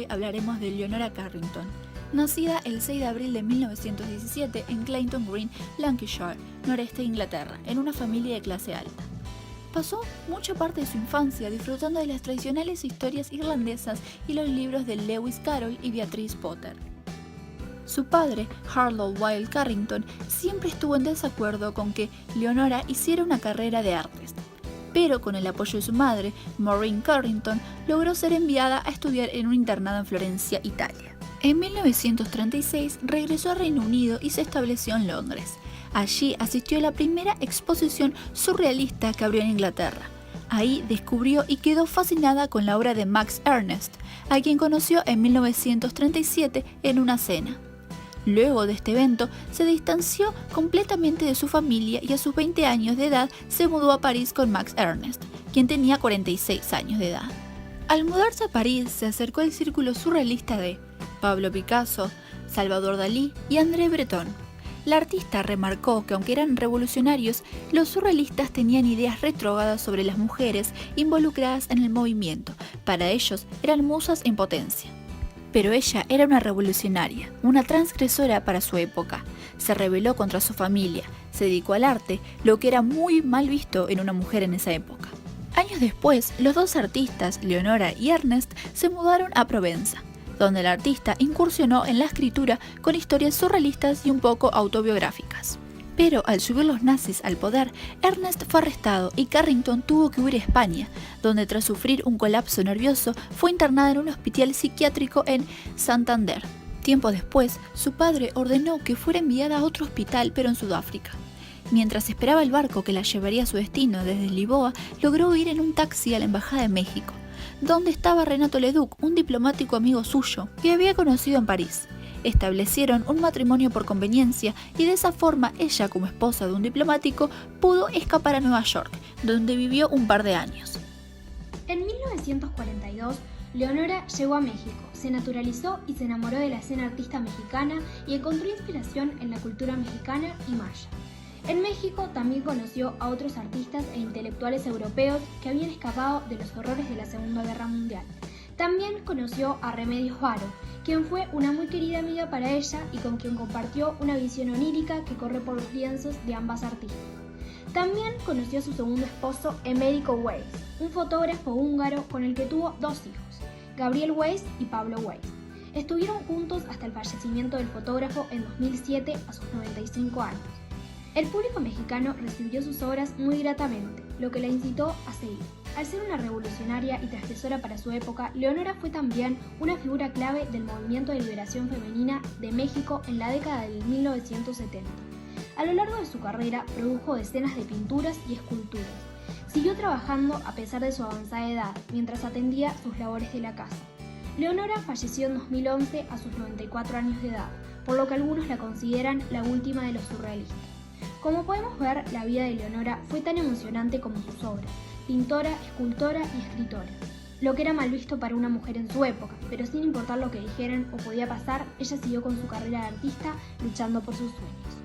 hoy hablaremos de Leonora Carrington, nacida el 6 de abril de 1917 en Clayton Green, Lancashire, noreste de Inglaterra, en una familia de clase alta. Pasó mucha parte de su infancia disfrutando de las tradicionales historias irlandesas y los libros de Lewis Carroll y Beatrice Potter. Su padre, Harold Wilde Carrington, siempre estuvo en desacuerdo con que Leonora hiciera una carrera de artes, pero con el apoyo de su madre, Maureen Carrington, logró ser enviada a estudiar en un internado en Florencia, Italia. En 1936 regresó a Reino Unido y se estableció en Londres. Allí asistió a la primera exposición surrealista que abrió en Inglaterra. Ahí descubrió y quedó fascinada con la obra de Max Ernst, a quien conoció en 1937 en una cena. Luego de este evento, se distanció completamente de su familia y a sus 20 años de edad se mudó a París con Max Ernst, quien tenía 46 años de edad. Al mudarse a París, se acercó al círculo surrealista de Pablo Picasso, Salvador Dalí y André Breton. La artista remarcó que aunque eran revolucionarios, los surrealistas tenían ideas retrógradas sobre las mujeres involucradas en el movimiento. Para ellos, eran musas en potencia. Pero ella era una revolucionaria, una transgresora para su época. Se rebeló contra su familia, se dedicó al arte, lo que era muy mal visto en una mujer en esa época. Años después, los dos artistas, Leonora y Ernest, se mudaron a Provenza, donde el artista incursionó en la escritura con historias surrealistas y un poco autobiográficas. Pero al subir los nazis al poder, Ernest fue arrestado y Carrington tuvo que huir a España, donde tras sufrir un colapso nervioso fue internada en un hospital psiquiátrico en Santander. Tiempo después, su padre ordenó que fuera enviada a otro hospital, pero en Sudáfrica. Mientras esperaba el barco que la llevaría a su destino desde Lisboa, logró huir en un taxi a la Embajada de México, donde estaba Renato Leduc, un diplomático amigo suyo que había conocido en París. Establecieron un matrimonio por conveniencia y de esa forma ella, como esposa de un diplomático, pudo escapar a Nueva York, donde vivió un par de años. En 1942, Leonora llegó a México, se naturalizó y se enamoró de la escena artista mexicana y encontró inspiración en la cultura mexicana y maya. En México también conoció a otros artistas e intelectuales europeos que habían escapado de los horrores de la Segunda Guerra Mundial. También conoció a Remedios Varo, quien fue una muy querida amiga para ella y con quien compartió una visión onírica que corre por los lienzos de ambas artistas. También conoció a su segundo esposo, Emerico Weiss, un fotógrafo húngaro con el que tuvo dos hijos, Gabriel Weiss y Pablo Weiss. Estuvieron juntos hasta el fallecimiento del fotógrafo en 2007 a sus 95 años. El público mexicano recibió sus obras muy gratamente, lo que la incitó a seguir. Al ser una revolucionaria y transgresora para su época, Leonora fue también una figura clave del movimiento de liberación femenina de México en la década del 1970. A lo largo de su carrera produjo decenas de pinturas y esculturas. Siguió trabajando a pesar de su avanzada edad, mientras atendía sus labores de la casa. Leonora falleció en 2011 a sus 94 años de edad, por lo que algunos la consideran la última de los surrealistas. Como podemos ver, la vida de Leonora fue tan emocionante como sus obras, pintora, escultora y escritora, lo que era mal visto para una mujer en su época, pero sin importar lo que dijeran o podía pasar, ella siguió con su carrera de artista luchando por sus sueños.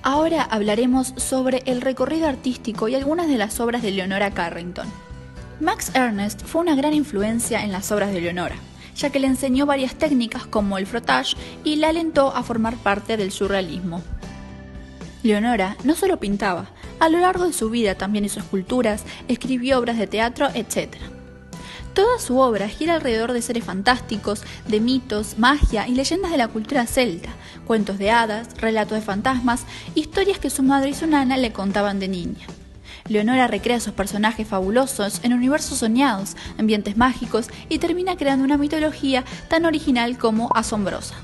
Ahora hablaremos sobre el recorrido artístico y algunas de las obras de Leonora Carrington. Max Ernst fue una gran influencia en las obras de Leonora, ya que le enseñó varias técnicas como el frottage y la alentó a formar parte del surrealismo. Leonora no solo pintaba, a lo largo de su vida también hizo esculturas, escribió obras de teatro, etc. Toda su obra gira alrededor de seres fantásticos, de mitos, magia y leyendas de la cultura celta, cuentos de hadas, relatos de fantasmas, historias que su madre y su nana le contaban de niña. Leonora recrea sus personajes fabulosos en universos soñados, ambientes mágicos y termina creando una mitología tan original como asombrosa.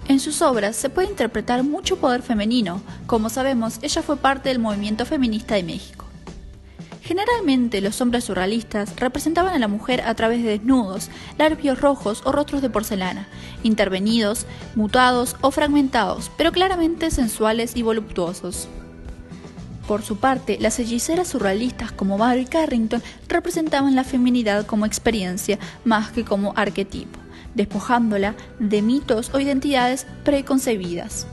En sus obras se puede interpretar mucho poder femenino. Como sabemos, ella fue parte del movimiento feminista de México. Generalmente, los hombres surrealistas representaban a la mujer a través de desnudos, labios rojos o rostros de porcelana, intervenidos, mutados o fragmentados, pero claramente sensuales y voluptuosos. Por su parte, las hechiceras surrealistas como Varo y Carrington representaban la feminidad como experiencia más que como arquetipo, despojándola de mitos o identidades preconcebidas.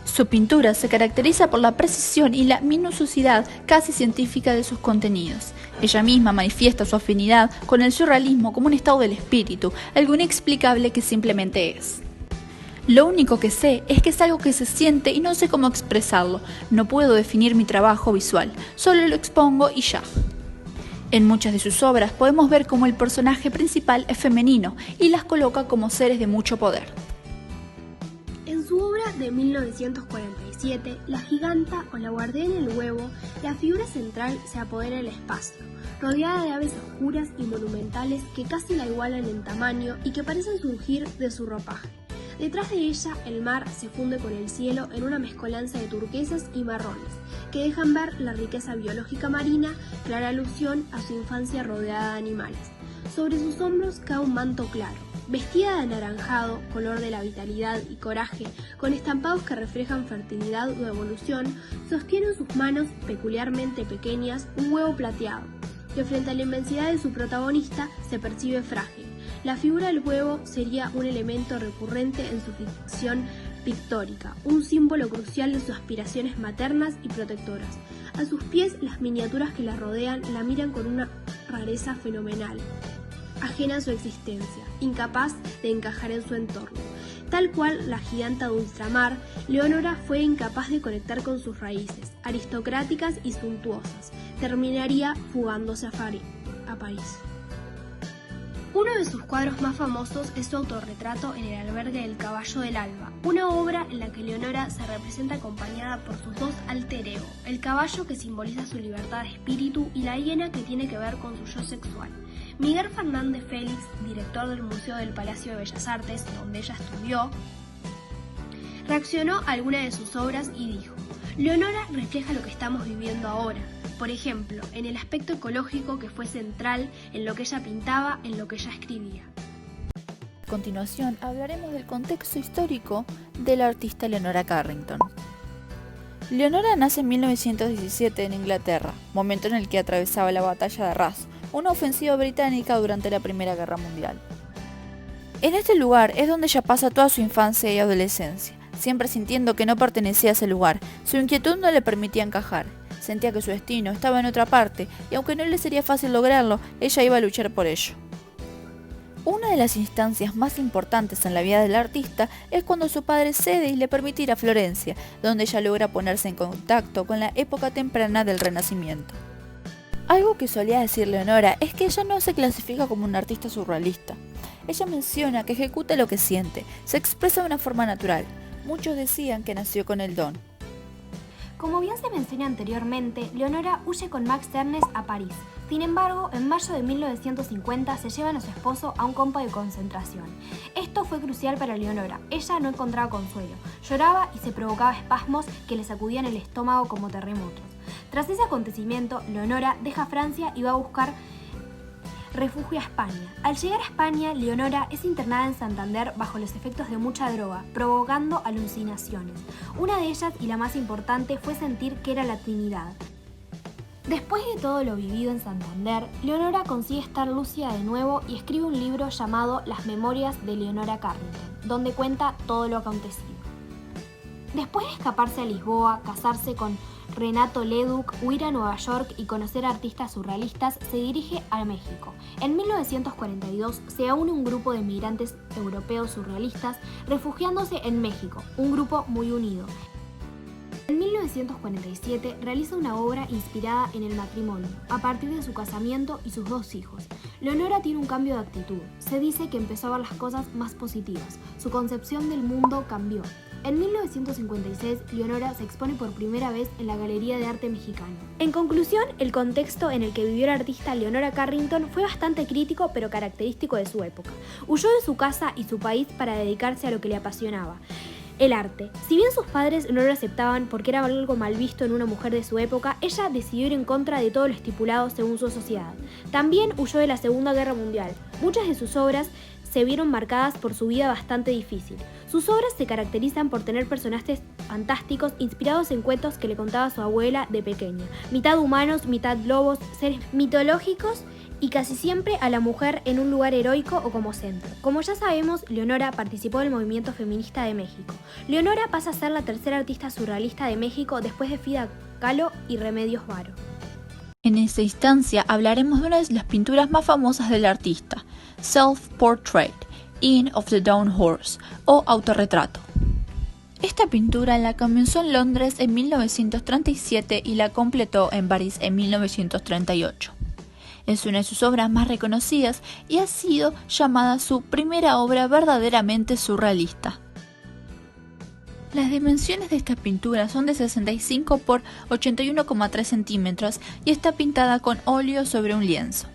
Su pintura se caracteriza por la precisión y la minuciosidad casi científica de sus contenidos. Ella misma manifiesta su afinidad con el surrealismo como un estado del espíritu, algo inexplicable que simplemente es. Lo único que sé es que es algo que se siente y no sé cómo expresarlo. No puedo definir mi trabajo visual, solo lo expongo y ya. En muchas de sus obras podemos ver cómo el personaje principal es femenino y las coloca como seres de mucho poder. En su obra de 1947, La giganta o la guardiana del huevo, la figura central se apodera del espacio, rodeada de aves oscuras y monumentales que casi la igualan en tamaño y que parecen surgir de su ropaje. Detrás de ella, el mar se funde con el cielo en una mezcolanza de turquesas y marrones, que dejan ver la riqueza biológica marina, clara alusión a su infancia rodeada de animales. Sobre sus hombros cae un manto claro, vestida de anaranjado, color de la vitalidad y coraje, con estampados que reflejan fertilidad o evolución, sostiene en sus manos, peculiarmente pequeñas, un huevo plateado, que frente a la inmensidad de su protagonista se percibe frágil. La figura del huevo sería un elemento recurrente en su ficción pictórica, un símbolo crucial de sus aspiraciones maternas y protectoras. A sus pies, las miniaturas que la rodean la miran con una rareza fenomenal, ajena a su existencia, incapaz de encajar en su entorno. Tal cual la giganta de ultramar, Leonora fue incapaz de conectar con sus raíces, aristocráticas y suntuosas. Terminaría fugándose a París. Uno de sus cuadros más famosos es su autorretrato en el albergue del Caballo del Alba, una obra en la que Leonora se representa acompañada por sus dos alter ego, el caballo que simboliza su libertad de espíritu y la hiena que tiene que ver con su yo sexual. Miguel Fernández Félix, director del Museo del Palacio de Bellas Artes, donde ella estudió, reaccionó a alguna de sus obras y dijo: Leonora refleja lo que estamos viviendo ahora. Por ejemplo, en el aspecto ecológico que fue central en lo que ella pintaba, en lo que ella escribía. A continuación hablaremos del contexto histórico de la artista Leonora Carrington. Leonora nace en 1917 en Inglaterra, momento en el que atravesaba la batalla de Arras, una ofensiva británica durante la Primera Guerra Mundial. En este lugar es donde ella pasa toda su infancia y adolescencia, siempre sintiendo que no pertenecía a ese lugar. Su inquietud no le permitía encajar. Sentía que su destino estaba en otra parte y aunque no le sería fácil lograrlo, ella iba a luchar por ello. Una de las instancias más importantes en la vida del artista es cuando su padre cede y le permite ir a Florencia, donde ella logra ponerse en contacto con la época temprana del Renacimiento. Algo que solía decir Leonora es que ella no se clasifica como una artista surrealista. Ella menciona que ejecuta lo que siente, se expresa de una forma natural. Muchos decían que nació con el don. Como bien se menciona anteriormente, Leonora huye con Max Ernst a París. Sin embargo, en mayo de 1950 se llevan a su esposo a un campo de concentración. Esto fue crucial para Leonora. Ella no encontraba consuelo, lloraba y se provocaba espasmos que le sacudían el estómago como terremotos. Tras ese acontecimiento, Leonora deja Francia y va a buscar refugio a España. Al llegar a España, Leonora es internada en Santander bajo los efectos de mucha droga, provocando alucinaciones. Una de ellas, y la más importante, fue sentir que era la Trinidad. Después de todo lo vivido en Santander, Leonora consigue estar lúcida de nuevo y escribe un libro llamado Las Memorias de Leonora Carrington, donde cuenta todo lo acontecido. Después de escaparse a Lisboa, casarse con Renato Leduc, huir a Nueva York y conocer a artistas surrealistas, se dirige a México. En 1942 se une un grupo de migrantes europeos surrealistas refugiándose en México, un grupo muy unido. En 1947 realiza una obra inspirada en el matrimonio, a partir de su casamiento y sus dos hijos. Leonora tiene un cambio de actitud. Se dice que empezó a ver las cosas más positivas. Su concepción del mundo cambió. En 1956, Leonora se expone por primera vez en la Galería de Arte Mexicano. En conclusión, el contexto en el que vivió la artista Leonora Carrington fue bastante crítico pero característico de su época. Huyó de su casa y su país para dedicarse a lo que le apasionaba: el arte. Si bien sus padres no lo aceptaban porque era algo mal visto en una mujer de su época, ella decidió ir en contra de todo lo estipulado según su sociedad. También huyó de la Segunda Guerra Mundial. Muchas de sus obras se vieron marcadas por su vida bastante difícil. Sus obras se caracterizan por tener personajes fantásticos inspirados en cuentos que le contaba su abuela de pequeña, mitad humanos, mitad lobos, seres mitológicos y casi siempre a la mujer en un lugar heroico o como centro. Como ya sabemos, Leonora participó del movimiento feminista de México. Leonora pasa a ser la tercera artista surrealista de México después de Frida Kahlo y Remedios Varo. En esta instancia hablaremos de una de las pinturas más famosas del artista, Self-Portrait, Inn of the Down Horse, o autorretrato. Esta pintura la comenzó en Londres en 1937 y la completó en París en 1938. Es una de sus obras más reconocidas y ha sido llamada su primera obra verdaderamente surrealista. Las dimensiones de esta pintura son de 65 por 81,3 centímetros y está pintada con óleo sobre un lienzo.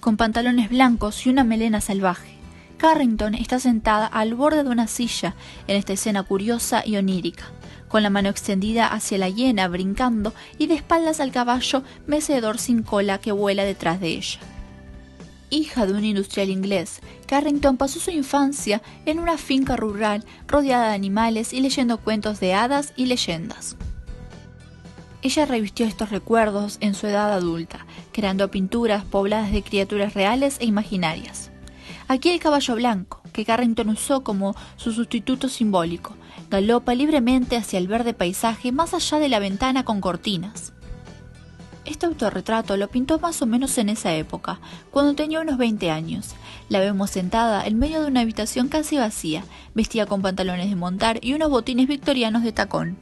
Con pantalones blancos y una melena salvaje, Carrington está sentada al borde de una silla en esta escena curiosa y onírica, con la mano extendida hacia la hiena brincando y de espaldas al caballo mecedor sin cola que vuela detrás de ella. Hija de un industrial inglés, Carrington pasó su infancia en una finca rural rodeada de animales y leyendo cuentos de hadas y leyendas. Ella revistió estos recuerdos en su edad adulta, creando pinturas pobladas de criaturas reales e imaginarias. Aquí el caballo blanco, que Carrington usó como su sustituto simbólico, galopa libremente hacia el verde paisaje más allá de la ventana con cortinas. Este autorretrato lo pintó más o menos en esa época, cuando tenía unos 20 años. La vemos sentada en medio de una habitación casi vacía, vestida con pantalones de montar y unos botines victorianos de tacón.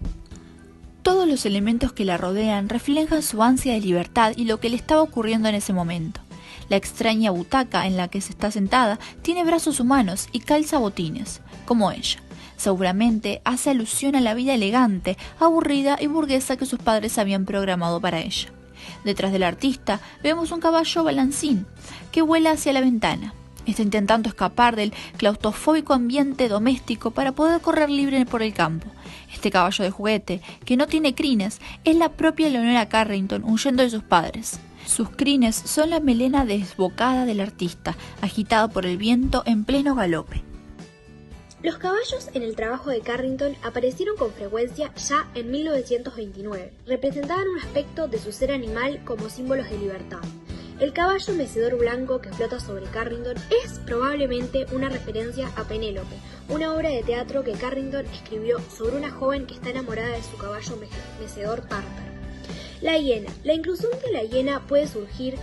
Todos los elementos que la rodean reflejan su ansia de libertad y lo que le estaba ocurriendo en ese momento. La extraña butaca en la que se está sentada tiene brazos humanos y calza botines, como ella. Seguramente hace alusión a la vida elegante, aburrida y burguesa que sus padres habían programado para ella. Detrás del artista vemos un caballo balancín que vuela hacia la ventana. Está intentando escapar del claustrofóbico ambiente doméstico para poder correr libre por el campo. Este caballo de juguete, que no tiene crines, es la propia Leonora Carrington huyendo de sus padres. Sus crines son la melena desbocada del artista, agitada por el viento en pleno galope. Los caballos en el trabajo de Carrington aparecieron con frecuencia ya en 1929. Representaban un aspecto de su ser animal como símbolos de libertad. El caballo mecedor blanco que flota sobre Carrington es probablemente una referencia a Penélope, una obra de teatro que Carrington escribió sobre una joven que está enamorada de su caballo mecedor tártaro. La hiena. La inclusión de la hiena puede surgir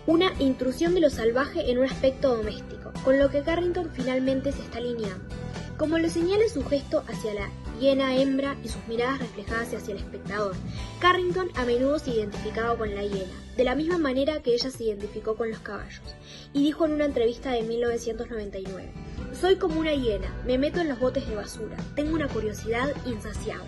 una intrusión de lo salvaje en un aspecto doméstico, con lo que Carrington finalmente se está alineando. Como lo señala su gesto hacia la hiena hembra y sus miradas reflejadas hacia el espectador, Carrington a menudo se identificaba con la hiena, de la misma manera que ella se identificó con los caballos, y dijo en una entrevista de 1999, «Soy como una hiena, me meto en los botes de basura, tengo una curiosidad insaciable».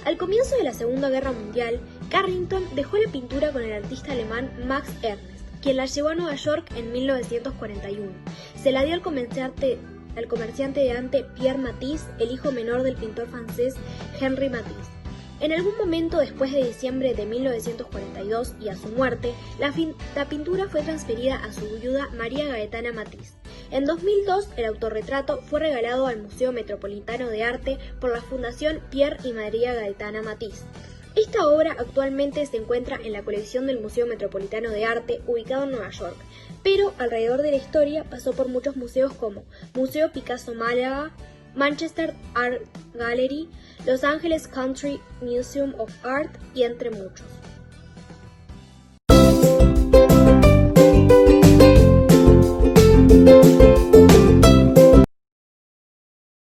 Al comienzo de la Segunda Guerra Mundial, Carrington dejó la pintura con el artista alemán Max Ernst, quien la llevó a Nueva York en 1941. Se la dio al comerciante de arte Pierre Matisse, el hijo menor del pintor francés Henri Matisse. En algún momento después de diciembre de 1942 y a su muerte, la pintura fue transferida a su viuda María Gaetana Matisse. En 2002, el autorretrato fue regalado al Museo Metropolitano de Arte por la Fundación Pierre y María Gaetana Matisse. Esta obra actualmente se encuentra en la colección del Museo Metropolitano de Arte, ubicado en Nueva York, pero alrededor de la historia pasó por muchos museos como Museo Picasso Málaga, Manchester Art Gallery, Los Angeles Country Museum of Art y entre muchos.